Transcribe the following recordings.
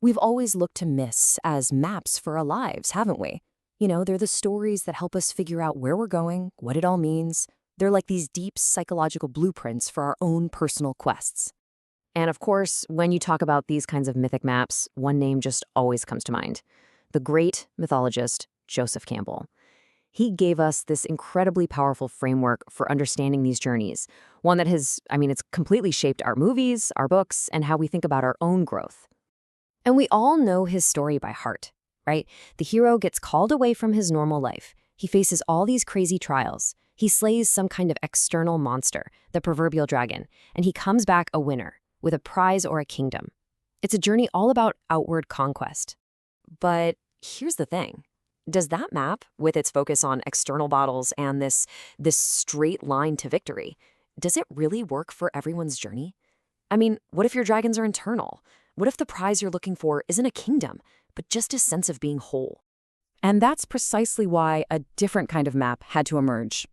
We've always looked to myths as maps for our lives, haven't we? They're the stories that help us figure out where we're going, what it all means. They're like these deep psychological blueprints for our own personal quests. And of course, when you talk about these kinds of mythic maps, one name just always comes to mind: the great mythologist Joseph Campbell. He gave us this incredibly powerful framework for understanding these journeys, one that it's completely shaped our movies, our books, and how we think about our own growth. And we all know his story by heart, right? The hero gets called away from his normal life. He faces all these crazy trials. He slays some kind of external monster, the proverbial dragon, and he comes back a winner, with a prize or a kingdom. It's a journey all about outward conquest. But here's the thing. Does that map, with its focus on external battles and this straight line to victory, does it really work for everyone's journey? What if your dragons are internal? What if the prize you're looking for isn't a kingdom, but just a sense of being whole? And that's precisely why a different kind of map had to emerge.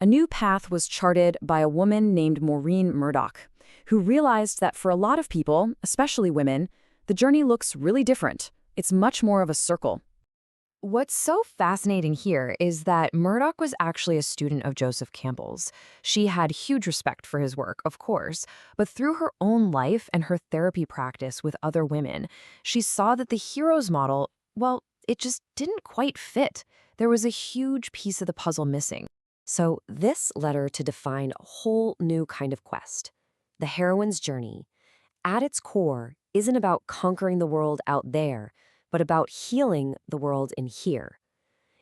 A new path was charted by a woman named Maureen Murdoch, who realized that for a lot of people, especially women, the journey looks really different. It's much more of a circle. What's so fascinating here is that Murdoch was actually a student of Joseph Campbell's. She had huge respect for his work, of course, but through her own life and her therapy practice with other women, she saw that the hero's model, well, it just didn't quite fit. There was a huge piece of the puzzle missing. So this led her to define a whole new kind of quest. The heroine's journey, at its core, isn't about conquering the world out there, but about healing the world in here.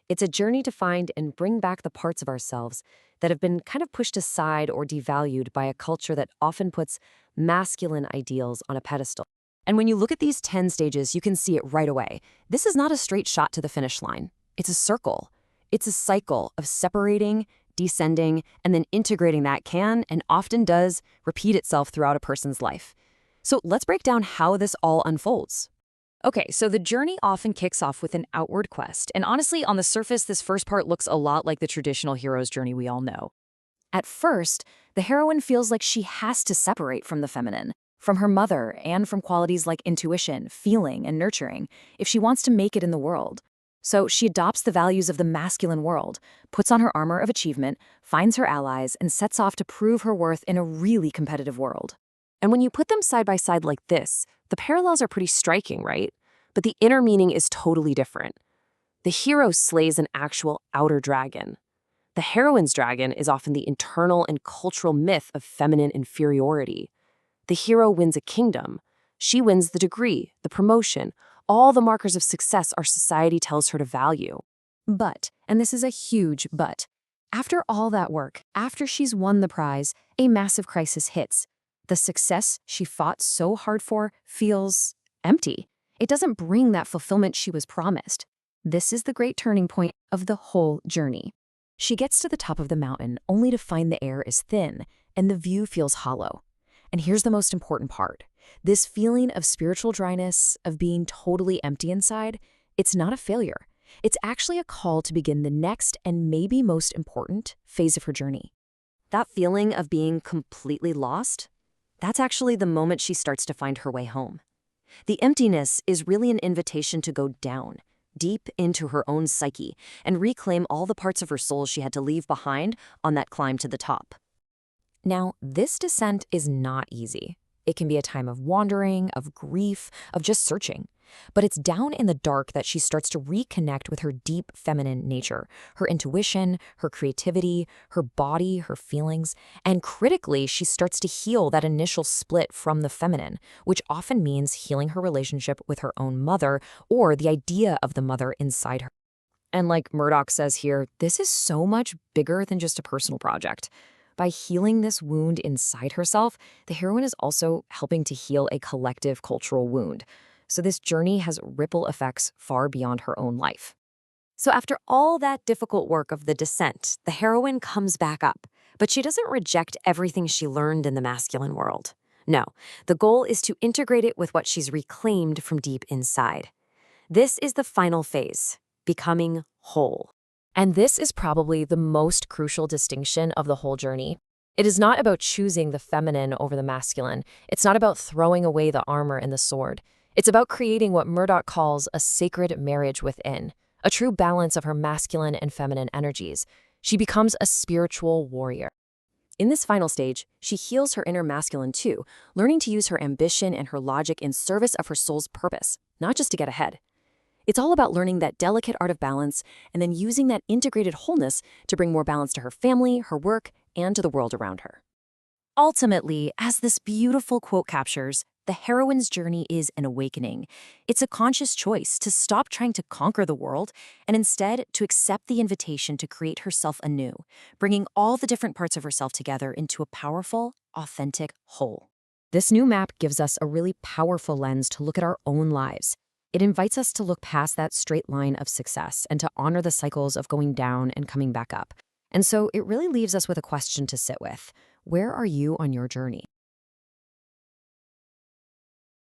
It's a journey to find and bring back the parts of ourselves that have been kind of pushed aside or devalued by a culture that often puts masculine ideals on a pedestal. And when you look at these 10 stages, you can see it right away. This is not a straight shot to the finish line. It's a circle. It's a cycle of separating, descending, and then integrating that can, and often does, repeat itself throughout a person's life. So let's break down how this all unfolds. Okay, so the journey often kicks off with an outward quest, and honestly, on the surface, this first part looks a lot like the traditional hero's journey we all know. At first, the heroine feels like she has to separate from the feminine, from her mother, and from qualities like intuition, feeling, and nurturing, if she wants to make it in the world. So she adopts the values of the masculine world, puts on her armor of achievement, finds her allies, and sets off to prove her worth in a really competitive world. And when you put them side by side like this, the parallels are pretty striking, right? But the inner meaning is totally different. The hero slays an actual outer dragon. The heroine's dragon is often the internal and cultural myth of feminine inferiority. The hero wins a kingdom. She wins the degree, the promotion, all the markers of success our society tells her to value. But, and this is a huge but, after all that work, after she's won the prize, a massive crisis hits. The success she fought so hard for feels empty. It doesn't bring that fulfillment she was promised. This is the great turning point of the whole journey. She gets to the top of the mountain only to find the air is thin and the view feels hollow. And here's the most important part. This feeling of spiritual dryness, of being totally empty inside, it's not a failure. It's actually a call to begin the next and maybe most important phase of her journey. That feeling of being completely lost, that's actually the moment she starts to find her way home. The emptiness is really an invitation to go down, deep into her own psyche, and reclaim all the parts of her soul she had to leave behind on that climb to the top. Now, this descent is not easy. It can be a time of wandering, of grief, of just searching. But it's down in the dark that she starts to reconnect with her deep feminine nature, her intuition, her creativity, her body, her feelings. And critically, she starts to heal that initial split from the feminine, which often means healing her relationship with her own mother or the idea of the mother inside her. And like Murdoch says here, this is so much bigger than just a personal project. By healing this wound inside herself, the heroine is also helping to heal a collective cultural wound. So this journey has ripple effects far beyond her own life. So after all that difficult work of the descent, the heroine comes back up, but she doesn't reject everything she learned in the masculine world. No, the goal is to integrate it with what she's reclaimed from deep inside. This is the final phase, becoming whole. And this is probably the most crucial distinction of the whole journey. It is not about choosing the feminine over the masculine. It's not about throwing away the armor and the sword. It's about creating what Murdoch calls a sacred marriage within, a true balance of her masculine and feminine energies. She becomes a spiritual warrior. In this final stage, she heals her inner masculine too, learning to use her ambition and her logic in service of her soul's purpose, not just to get ahead. It's all about learning that delicate art of balance and then using that integrated wholeness to bring more balance to her family, her work, and to the world around her. Ultimately, as this beautiful quote captures, the heroine's journey is an awakening. It's a conscious choice to stop trying to conquer the world and instead to accept the invitation to create herself anew, bringing all the different parts of herself together into a powerful, authentic whole. This new map gives us a really powerful lens to look at our own lives. It invites us to look past that straight line of success and to honor the cycles of going down and coming back up. And so it really leaves us with a question to sit with. Where are you on your journey?